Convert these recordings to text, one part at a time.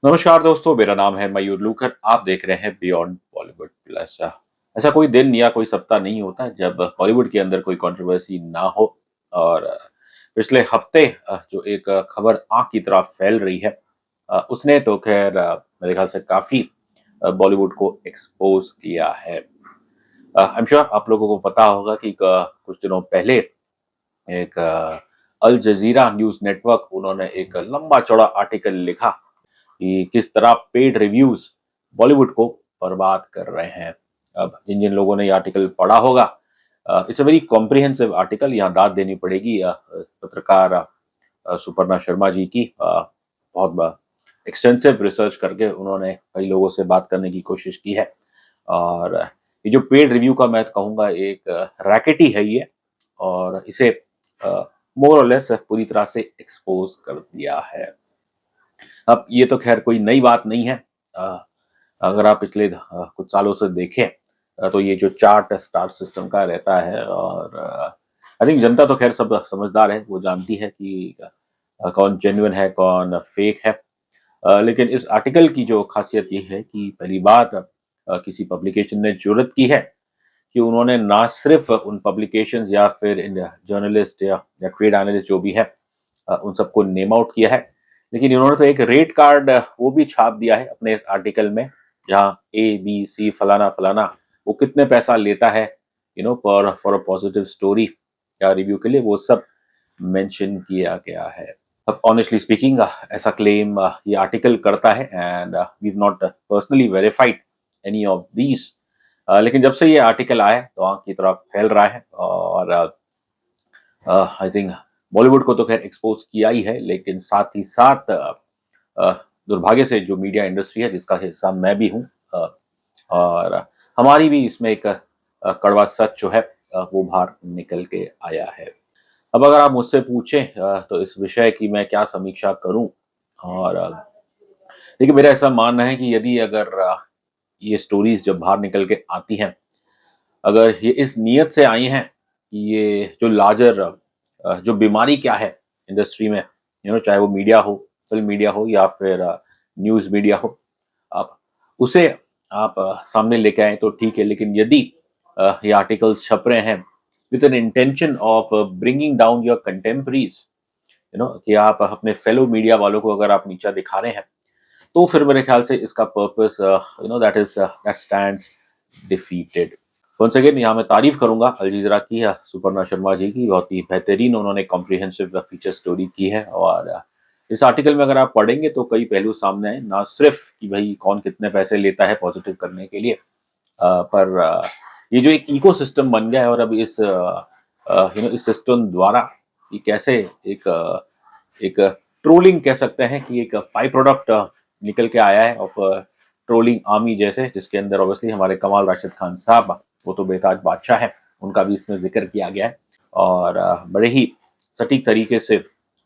नमस्कार दोस्तों, मेरा नाम है मयूर लूकर। आप देख रहे हैं बियॉन्ड बॉलीवुड प्लस। ऐसा कोई दिन या कोई सप्ताह नहीं होता जब बॉलीवुड के अंदर कोई कंट्रोवर्सी ना हो। और पिछले हफ्ते जो एक खबर आग की तरह फैल रही है, उसने तो खैर मेरे ख्याल से काफ़ी बॉलीवुड को एक्सपोज़ किया है। आई एम श्योर आप लोगों को पता होगा कि कुछ दिनों पहले एक अल जज़ीरा न्यूज़ नेटवर्क उन्होंने एक लंबा-चौड़ा आर्टिकल लिखा कि किस तरह पेड रिव्यूज बॉलीवुड को बर्बाद कर रहे हैं। अब जिन जिन लोगों ने ये आर्टिकल पढ़ा होगा, it's a very comprehensive article. यहाँ दाद देनी पड़ेगी पत्रकार सुपर्णा शर्मा जी की। बहुत एक्सटेंसिव रिसर्च करके उन्होंने कई लोगों से बात करने की कोशिश की है। और ये जो पेड रिव्यू का मैं कहूँगा एक रैकेट ही है ये। और इसे मोर और लेस पूरी तरह से एक्सपोज कर दिया है। अब ये तो खैर कोई नई बात नहीं है। अ, अगर आप पिछले कुछ सालों से देखें, तो ये जो चार्ट स्टार सिस्टम का रहता है। और आई थिंक जनता तो खैर सब समझदार है, वो जानती है कि कौन जेन्युइन है कौन फेक है। लेकिन इस आर्टिकल की जो खासियत ये है कि पहली बात, किसी पब्लिकेशन ने जुर्रत की है कि उन्होंने ना सिर्फ उन पब्लिकेशंस या फिर इन जर्नलिस्ट या ट्रेड एनालिस्ट जो भी है, उन सबको नेम आउट किया है। लेकिन इन्होंने तो एक रेट कार्ड वो भी छाप दिया है अपने इस आर्टिकल में, जहाँ ए बी सी फलाना फलाना वो कितने पैसा लेता है, पर फॉर अ पॉजिटिव स्टोरी या रिव्यू के लिए, वो सब मेंशन किया गया है। अब ऑनेस्टली स्पीकिंग, ऐसा क्लेम ये आर्टिकल करता है and we not personally verified any of these. लेकिन जब से ये आर्टिकल आया है तो आग की तरफ फैल रहा है। और आई थिंक बॉलीवुड को तो खैर एक्सपोज किया ही है, लेकिन साथ ही साथ अ, दुर्भाग्य से जो मीडिया इंडस्ट्री है जिसका हिस्सा मैं भी हूँ, और हमारी भी इसमें एक कड़वा सच जो है वो बाहर निकल के आया है। अब अगर आप मुझसे पूछें तो इस विषय की मैं क्या समीक्षा करूं। और देखिए, मेरा ऐसा मानना है कि यदि अगर ये स्टोरीज जब बाहर निकल के आती हैं, अगर ये इस नियत से आई हैं कि ये जो लार्जर जो बीमारी क्या है इंडस्ट्री में, चाहे वो मीडिया हो, फिल्म मीडिया हो या फिर न्यूज़ मीडिया हो, आप उसे आप सामने लेके आएँ तो ठीक है। लेकिन यदि ये आर्टिकल्स छप रहे हैं with an intention of bringing down your contemporaries, कि आप अपने फेलो मीडिया वालों को अगर आप नीचा दिखा रहे हैं, तो फिर मेरे ख्याल से इसका purpose that stands defeated. Once again यहाँ मैं तारीफ करूंगा अल जज़ीरा की, सुपर्णा शर्मा जी की। बहुत ही बेहतरीन उन्होंने कॉम्प्रिहेंसिव फीचर स्टोरी की है। और इस आर्टिकल में अगर आप पढ़ेंगे तो कई पहलू सामने आए, ना सिर्फ कि भाई कौन कितने पैसे लेता है पॉजिटिव करने के लिए, पर ये जो एक इकोसिस्टम बन गया है। और अब इस सिस्टम द्वारा ये कैसे एक एक ट्रोलिंग कह सकते हैं कि एक बाई प्रोडक्ट निकल के आया है ऑफ ट्रोलिंग आर्मी जैसे, जिसके अंदर ऑब्वियसली हमारे कमाल राशिद खान साहब, वो तो बेताज बादशाह हैं, उनका भी इसमें जिक्र किया गया है। और बड़े ही सटीक तरीके से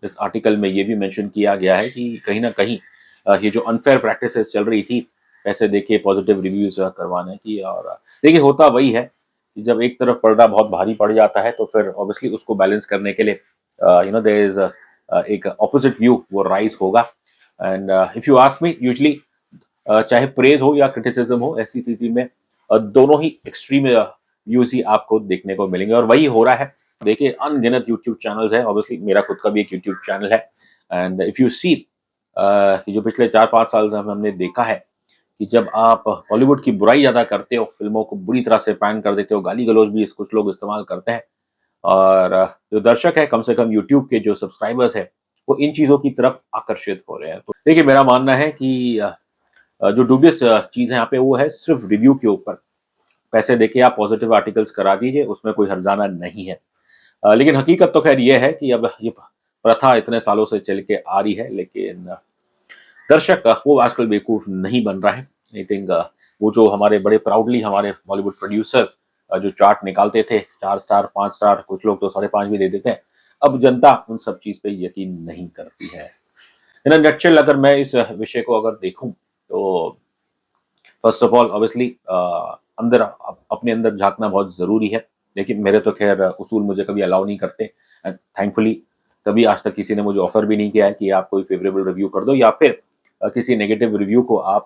इस आर्टिकल में ये भी मेंशन किया गया है कि कहीं ना कहीं ये जो अनफेयर प्रैक्टिसेस चल रही थी पैसे देके पॉजिटिव रिव्यूज करवाने की। और देखिए, होता वही है कि जब एक तरफ पर्दा बहुत भारी पड़ जाता है तो फिर ऑब्वियसली उसको बैलेंस करने के लिए देयर इज एक ऑपोजिट व्यू वो राइज होगा। And if you ask me, usually चाहे प्रेज हो या क्रिटिसिज्म हो, ऐसी स्थिति में दोनों ही एक्सट्रीम व्यूज ही आपको देखने को मिलेंगे, और वही हो रहा है। देखिए, अनगिनत यूट्यूब चैनल्स हैं, ऑब्वियसली मेरा खुद का भी एक यूट्यूब चैनल है। एंड इफ यू सी कि जो पिछले 4-5 साल से हमने देखा है कि जब आप बॉलीवुड की बुराई ज़्यादा करते हो, फिल्मों को बुरी तरह से पैन कर देते हो, गाली गलौज भी कुछ लोग इस्तेमाल करते हैं, और जो दर्शक है, कम से कम यूट्यूब के जो सब्सक्राइबर्स हैं, वो इन चीज़ों की तरफ आकर्षित हो रहे हैं। तो देखिए, मेरा मानना है कि जो डूबियस चीज़ है यहाँ पे वो है सिर्फ रिव्यू के ऊपर। पैसे देके आप पॉजिटिव आर्टिकल्स करा दीजिए, उसमें कोई हर्जाना नहीं है। लेकिन हकीकत तो खैर ये है कि अब ये प्रथा इतने सालों से चल के आ रही है, लेकिन दर्शक वो आजकल बेवकूफ़ नहीं बन रहा है। आई थिंक वो जो हमारे बड़े प्राउडली हमारे बॉलीवुड प्रोड्यूसर्स जो चार्ट निकालते थे, 4 स्टार, 5 स्टार, कुछ लोग तो 5.5 भी दे देते हैं। अब जनता उन सब चीज़ पे यकीन नहीं करती है। इन अ नटशेल अगर मैं इस विषय को अगर देखूँ, तो फर्स्ट ऑफ ऑल ऑब्वियसली अंदर अपने अंदर झाँकना बहुत ज़रूरी है। लेकिन मेरे तो ख़ैर उसूल मुझे कभी अलाउ नहीं करते, एंड थैंकफुली कभी आज तक किसी ने मुझे ऑफ़र भी नहीं किया है कि आप कोई फ़ेवरेबल रिव्यू कर दो, या फिर किसी नेगेटिव रिव्यू को आप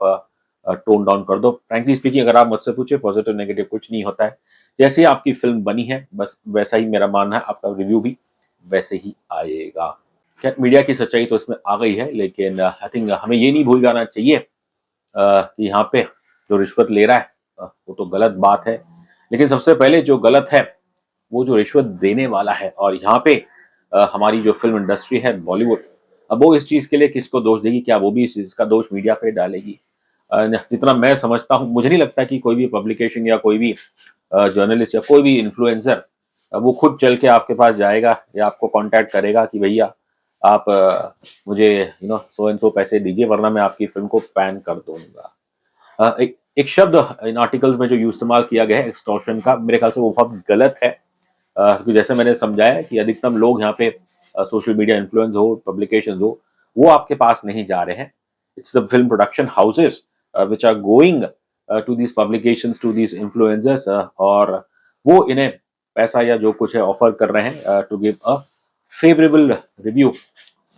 टोन डाउन कर दो। फ्रैंकली स्पीकिंग अगर आप मुझसे पूछे, पॉजिटिव नेगेटिव कुछ नहीं होता है। जैसे आपकी फ़िल्म बनी है बस वैसा ही मेरा मानना है, आपका रिव्यू भी वैसे ही आएगा। खैर मीडिया की सच्चाई तो इसमें आ गई है, लेकिन आई थिंक हमें ये नहीं भूल जाना चाहिए कि यहाँ पे जो रिश्वत ले रहा है वो तो गलत बात है। लेकिन सबसे पहले जो गलत है वो जो रिश्वत देने वाला है। और यहाँ पे हमारी जो फ़िल्म इंडस्ट्री है बॉलीवुड, अब वो इस चीज़ के लिए किसको दोष देगी? क्या वो भी इस चीज़ का दोष मीडिया पे डालेगी? जितना मैं समझता हूँ, मुझे नहीं लगता कि कोई भी पब्लिकेशन या कोई भी जर्नलिस्ट या कोई भी इन्फ्लुएंसर वो खुद चल के आपके पास जाएगा या आपको कॉन्टैक्ट करेगा कि भैया आप मुझे सो एंड सो पैसे दीजिए वरना मैं आपकी फ़िल्म को बैन कर दूँगा। एक एक शब्द इन आर्टिकल्स में जो इस्तेमाल किया गया है एक्सटॉर्शन का, मेरे ख्याल से वो बहुत गलत है। क्योंकि जैसे मैंने समझाया कि अधिकतम लोग यहाँ पे सोशल मीडिया इन्फ्लुएंस हो, पब्लिकेशंस हो, वो आपके पास नहीं जा रहे हैं। It's the film production houses which are going to these publications, to these influencers, और वो इन्हें पैसा या जो कुछ है ऑफर कर रहे हैं to give a favourable review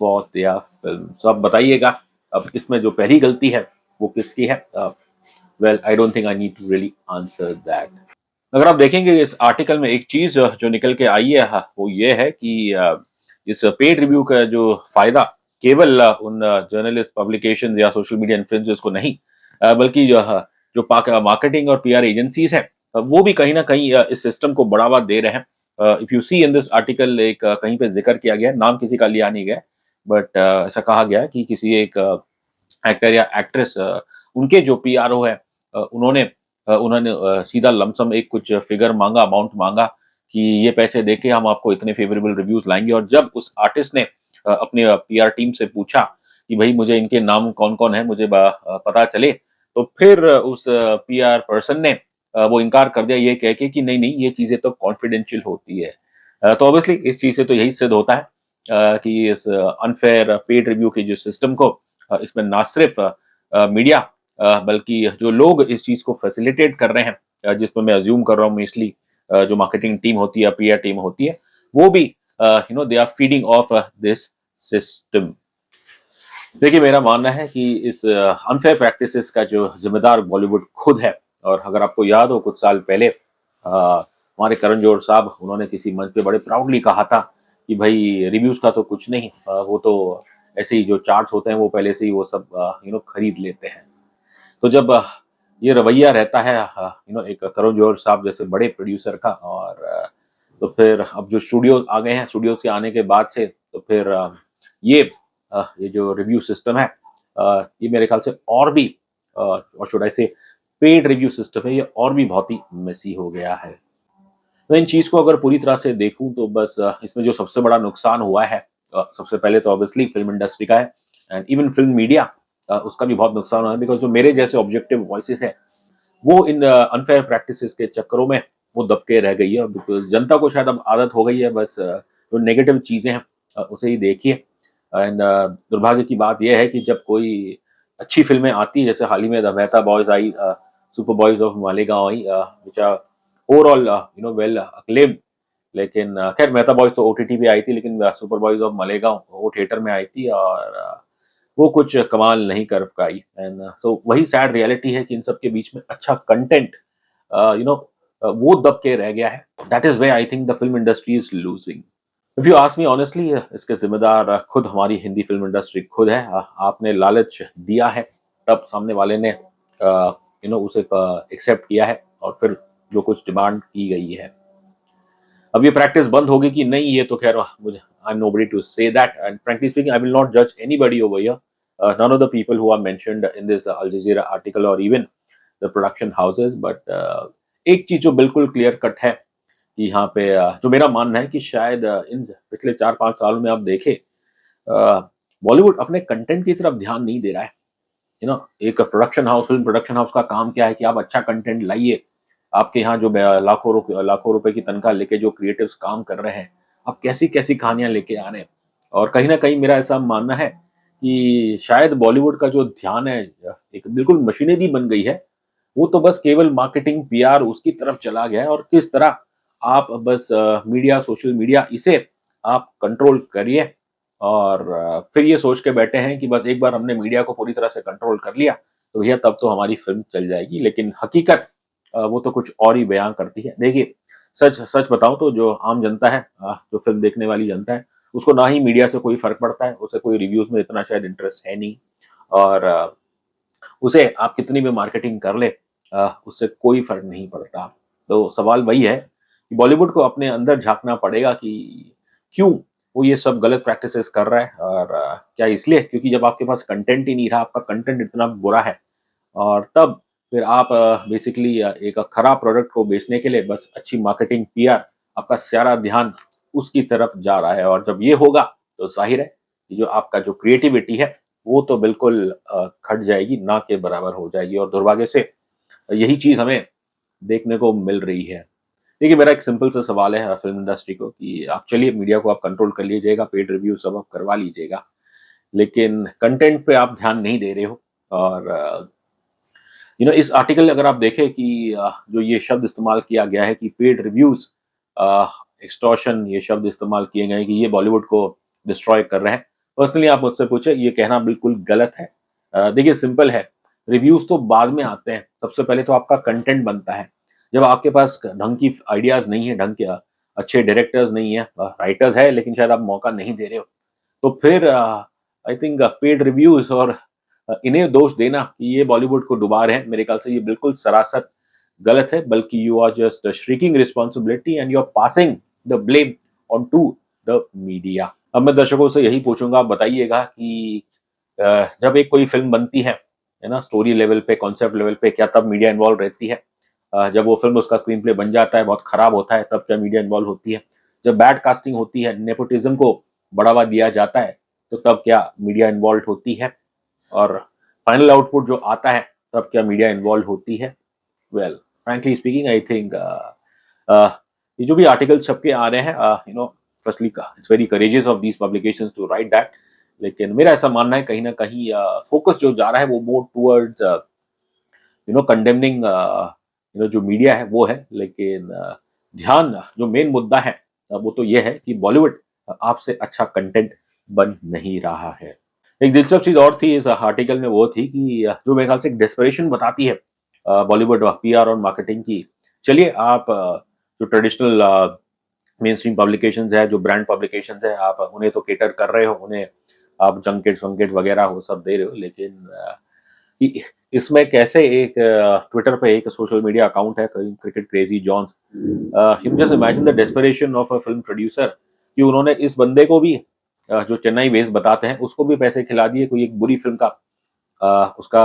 for their film. So अब बताइएगा, अब इसमें जो पहली गलती है वो किसकी है? Well I don't think I need to really answer that. अगर आप देखेंगे इस आर्टिकल में एक चीज जो निकल के आई है वो ये है कि इस पेड रिव्यू का जो फायदा केवल उन जर्नलिस्ट पब्लिकेशंस या सोशल मीडिया इन्फ्लुएंसर्स को नहीं, बल्कि जो मार्केटिंग और पीआर एजेंसीज है वो भी कहीं ना कहीं इस सिस्टम को बढ़ावा दे रहे हैं। If you see in this article, एक कहीं पे जिक्र किया गया है, नाम किसी का लिया नहीं गया, बट ऐसा कहा गया है कि किसी एक एक्टर या एक्ट्रेस, उनके जो पीआरओ है, उन्होंने सीधा लमसम एक कुछ फिगर मांगा, अमाउंट मांगा कि ये पैसे देके हम आपको इतने फेवरेबल रिव्यूज लाएंगे। और जब उस आर्टिस्ट ने अपने पीआर टीम से पूछा कि भाई मुझे इनके नाम कौन कौन है, मुझे पता चले, तो फिर उस पीआर पर्सन ने वो इनकार कर दिया ये कह के कि नहीं नहीं ये चीजें तो कॉन्फिडेंशियल होती है। तो ऑब्वियसली इस चीज से तो यही सिद्ध होता है कि इस अनफेयर पेड रिव्यू के जो सिस्टम को, इसमें ना सिर्फ मीडिया बल्कि जो लोग इस चीज को फैसिलिटेट कर रहे हैं, जिसमें मैं अज्यूम कर रहा हूँ मोस्टली जो मार्केटिंग टीम होती है, पीआर टीम होती है, वो भी they are feeding off this system. देखिए मेरा मानना है कि इस अनफेयर प्रैक्टिसेस का जो जिम्मेदार बॉलीवुड खुद है। और अगर आपको याद हो कुछ साल पहले हमारे करण जौहर साहब, उन्होंने किसी मंच पे बड़े प्राउडली कहा था कि भाई रिव्यूज का तो कुछ नहीं, वो तो ऐसे ही जो चार्ट्स होते हैं वो पहले से ही वो सब खरीद लेते हैं। तो जब ये रवैया रहता है एक करण जौहर साहब जैसे बड़े प्रोड्यूसर का, और तो फिर अब जो स्टूडियो आ गए हैं, स्टूडियो के आने के बाद से तो फिर ये जो रिव्यू सिस्टम है, ये मेरे ख्याल से और भी और शुड आई से पेड रिव्यू सिस्टम है, ये और भी बहुत ही मेसी हो गया है। तो इन चीज़ को अगर पूरी तरह से देखूं तो बस इसमें जो सबसे बड़ा नुकसान हुआ है, सबसे पहले तो ऑब्वियसली फिल्म इंडस्ट्री का है, एंड इवन फिल्म मीडिया, उसका भी बहुत नुकसान हुआ है। बिकॉज जो मेरे जैसे ऑब्जेक्टिव वॉइसेस है वो इन अनफेयर प्रैक्टिसेस के चक्करों में वो दबके रह गई है। बिकॉज जनता को शायद अब आदत हो गई है बस जो नेगेटिव चीज़ें हैं उसे ही देखिए। एंड दुर्भाग्य की बात यह है कि जब कोई अच्छी फिल्में आती है, जैसे हाल ही में द मेहता बॉयज आई, सुपर बॉयज ऑफ मालेगांव आई, which are overall well acclaimed. लेकिन खैर मेहता बॉयज तो ओटीटी पे आई थी, लेकिन सुपर बॉयज ऑफ मालेगांव वो थिएटर में आई थी और वो कुछ कमाल नहीं कर पाई। एंड सो वही सैड रियलिटी है कि इन सब के बीच में अच्छा कंटेंट वो दब के रह गया है। That is way I think the film industry is losing. If you ask me honestly, इसके जिम्मेदार खुद हमारी हिंदी फिल्म इंडस्ट्री खुद है। आपने लालच दिया है, तब सामने वाले ने उसे एक्सेप्ट किया है और फिर जो कुछ डिमांड की गई है। अब ये प्रैक्टिस बंद होगी कि नहीं, ये तो खैर मुझे I am nobody to say that, and frankly speaking I will not जज anybody over here. None of the people who are mentioned in this Al Jazeera article और even the production houses, but एक चीज जो बिल्कुल clear cut है कि यहाँ पे जो मेरा मानना है कि शायद इन पिछले 4-5 सालों में आप देखें, बॉलीवुड अपने कंटेंट की तरफ ध्यान नहीं दे रहा है। एक production house, film production house का काम क्या है कि आप अच्छा कंटेंट लाइए। आपके यहाँ जो लाखों रुपए की तनख्वाह लेके जो क्रिएटिव्स काम कर रहे हैं, आप कैसी कैसी कहानियां लेके आ रहे हैं। और कहीं ना कहीं मेरा ऐसा मानना है कि शायद बॉलीवुड का जो ध्यान है एक बिल्कुल मशीनरी बन गई है, वो तो बस केवल मार्केटिंग पीआर उसकी तरफ चला गया है। और किस तरह आप बस मीडिया, सोशल मीडिया, इसे आप कंट्रोल करिए और फिर ये सोच के बैठे हैं कि बस एक बार हमने मीडिया को पूरी तरह से कंट्रोल कर लिया, तो भैया तब तो हमारी फ़िल्म चल जाएगी। लेकिन हकीकत वो तो कुछ और ही बयाँ करती है। देखिए, सच सच बताऊँ तो जो आम जनता है, जो फ़िल्म देखने वाली जनता है, उसको ना ही मीडिया से कोई फ़र्क पड़ता है, उसे कोई रिव्यूज़ में इतना शायद इंटरेस्ट है नहीं, और उसे आप कितनी भी मार्केटिंग कर लें, उससे कोई फ़र्क नहीं पड़ता। तो सवाल वही है कि बॉलीवुड को अपने अंदर झाँकना पड़ेगा कि क्यों वो ये सब गलत प्रैक्टिसेज़ कर रहा है, और क्या इसलिए क्योंकि जब आपके पास कंटेंट ही नहीं रहा, आपका कंटेंट इतना बुरा है, और तब फिर आप बेसिकली एक खराब प्रोडक्ट को बेचने के लिए बस अच्छी मार्केटिंग, पीआर, आपका सारा ध्यान उसकी तरफ जा रहा है, और जब ये होगा तो ज़ाहिर है कि जो आपका जो क्रिएटिविटी है, वो तो बिल्कुल घट जाएगी, ना के बराबर हो जाएगी, और दुर्भाग्य से यही चीज़ हमें देखने को मिल रही है। देखिए, मेरा एक सिंपल सा सवाल है फ़िल्म इंडस्ट्री को कि आप चलिए मीडिया को आप कंट्रोल कर लीजिएगा, पेड रिव्यू सब आप करवा लीजिएगा, लेकिन कंटेंट पे आप ध्यान नहीं दे रहे हो, और इस आर्टिकल अगर आप देखें कि जो ये शब्द इस्तेमाल किया गया है कि पेड रिव्यूज़, एक्सटॉर्शन, ये शब्द इस्तेमाल किए गए हैं कि ये बॉलीवुड को डिस्ट्रॉय कर रहे हैं। पर्सनली आप मुझसे पूछे, ये कहना बिल्कुल गलत है। देखिए, सिंपल है, रिव्यूज़ तो बाद में आते हैं, सबसे पहले तो आपका कंटेंट बनता है। जब आपके पास ढंग की आइडियाज़ नहीं है, ढंग के अच्छे डायरेक्टर्स नहीं है, राइटर्स है लेकिन शायद आप मौका नहीं दे रहे हो, तो फिर आई थिंक पेड रिव्यूज़ और इन्हें दोष देना कि ये बॉलीवुड को डुबा रहे हैं, मेरे ख्याल से ये बिल्कुल सरासर गलत है, बल्कि you are just shirking responsibility and you are passing the blame on to the media. अब मैं दर्शकों से यही पूछूंगा, आप बताइएगा कि जब एक कोई फ़िल्म बनती है ना? स्टोरी लेवल पे, कॉन्सेप्ट लेवल पे, क्या तब मीडिया इन्वॉल्व रहती है? जब वो फ़िल्म, उसका स्क्रीन प्ले बन जाता है, बहुत खराब होता है, तब क्या मीडिया इन्वॉल्व होती है? जब बैड कास्टिंग होती है, नेपोटिज़्म को बढ़ावा दिया जाता है, तो तब क्या मीडिया इन्वॉल्व होती है? और फाइनल आउटपुट जो आता है, तब क्या मीडिया इन्वॉल्व होती है? Well, frankly speaking, I think ये जो भी आर्टिकल छप के आ रहे हैं, firstly it's very courageous of these publications to write that, लेकिन मेरा ऐसा मानना है कहीं न कहीं फ़ोकस जो जा रहा है वो मोर टुवर्ड्स कंडेमनिंग जो मीडिया है वो है, लेकिन ध्यान जो मेन मुद्दा है वो तो ये है कि बॉलीवुड आपसे अच्छा कंटेंट बन नहीं रहा है। एक दिलचस्प चीज़ और थी इस आर्टिकल में, वो थी कि जो मेरे ख्याल से एक डेस्परेशन बताती है बॉलीवुड पीआर और मार्केटिंग की। चलिए आप जो ट्रेडिशनल मेनस्ट्रीम पब्लिकेशंस है, जो ब्रांड पब्लिकेशंस है, आप उन्हें तो कैटर कर रहे हो, उन्हें आप जंकेट-वंकेट वगैरह वो सब दे रहे हो, लेकिन इ इसमें कैसे एक ट्विटर पे एक सोशल मीडिया अकाउंट है, कहीं cricket crazy johns, you just imagine the desperation of a film producer कि उन्होंने इस बंदे को भी जो चेन्नई बेस्ड बताते हैं, उसको भी पैसे खिला दिए कोई एक बुरी फ़िल्म का उसका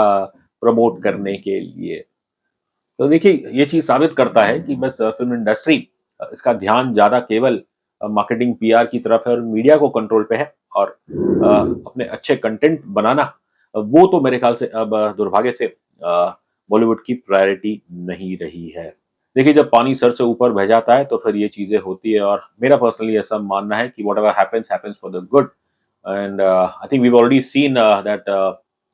प्रमोट करने के लिए। तो देखिए, ये चीज़ साबित करता है कि बस फ़िल्म इंडस्ट्री इसका ध्यान ज़्यादा केवल मार्केटिंग, पीआर की तरफ है, और मीडिया को कंट्रोल पे है, और अपने अच्छे कंटेंट बनाना वो तो मेरे ख़्याल से अब दुर्भाग्य से बॉलीवुड की प्रायोरिटी नहीं रही है। देखिए, जब पानी सर से ऊपर बह जाता है तो फिर ये चीज़ें होती है, और मेरा पर्सनली ऐसा मानना है कि whatever happens, happens for the good, and I think we have already seen that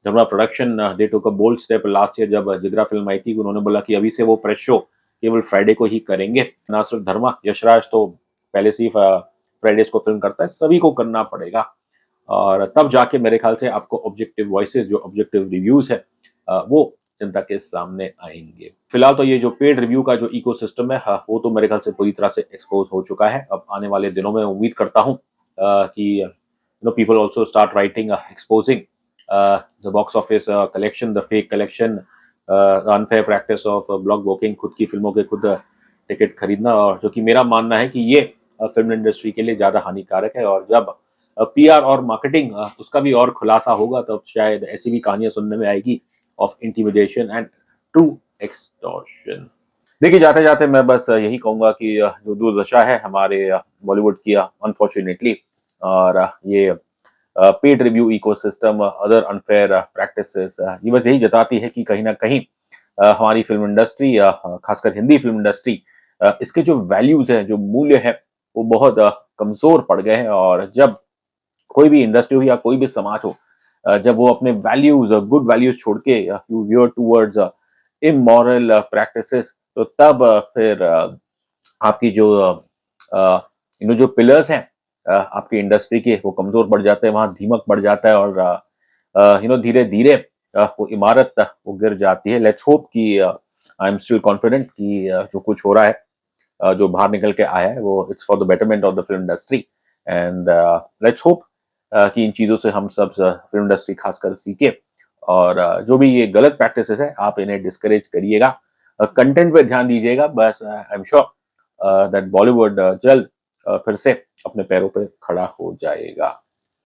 Dharma production they took a bold step last year, जब जिगरा फ़िल्म आई थी, उन्होंने बोला कि अभी से वो प्रेस शो केवल फ्राइडे को ही करेंगे। ना सिर्फ धर्मा, यशराज तो पहले से ही फ्राइडेज़ को फ़िल्म करता है, सभी को करना पड़ेगा, और तब जाके मेरे ख़्याल से आपको ऑब्जेक्टिव वॉइसेज़, जो ऑब्जेक्टिव रिव्यूज़ है वो जनता के सामने आएँगे। फिलहाल तो ये जो पेड रिव्यू का जो इकोसिस्टम है, वो तो मेरे ख़्याल से पूरी तरह से एक्सपोज़ हो चुका है। अब आने वाले दिनों में उम्मीद करता हूँ कि people also start writing exposing the box office collection, the fake collection, the unfair practice of block booking, खुद की फिल्मों के खुद टिकट खरीदना, और जो कि मेरा मानना है कि ये फिल्म इंडस्ट्री के लिए ज़्यादा हानिकारक है, और जब पीआर और मार्केटिंग उसका भी और खुलासा होगा, तब शायद ऐसी भी कहानियाँ सुनने में आएगी of intimidation and true extortion. देखिए, जाते-जाते मैं बस यही कहूँगा कि जो दुर्दशा है हमारे बॉलीवुड की अनफॉर्च्यूनेटली, और ये paid review ecosystem, other unfair practices, ये बस यही जताती है कि कहीं न कहीं हमारी फ़िल्म इंडस्ट्री, खासकर हिंदी फ़िल्म इंडस्ट्री, इसके जो वैल्यूज़ हैं, जो मूल्य है, वो बहुत कमज़ोर पड़ गए हैं, और जब कोई भी इंडस्ट्री हो या कोई भी समाज हो, जब वो अपने वैल्यूज़, गुड वैल्यूज़ छोड़ के you wear towards immoral practices, तो तब फिर आपकी जो जो पिलर्स हैं, आपकी इंडस्ट्री के वो कमज़ोर पड़ जाते हैं, वहाँ दीमक बढ़ जाता है और धीरे-धीरे वो इमारत वो गिर जाती है। लेट्स होप कि आई एम स्टिल कॉन्फिडेंट कि जो कुछ हो रहा है, जो बाहर निकल के आया है, वो it's for the betterment of the film industry and let's hope कि इन चीज़ों से हम सब फ़िल्म इंडस्ट्री खासकर सीखे और जो भी ये गलत प्रैक्टिसेज़ हैं, आप इन्हें डिस्करेज करिएगा। कंटेंट पे ध्यान दीजिएगा बस I am sure that Bollywood जल्द फिर से अपने पैरों पे खड़ा हो जाएगा।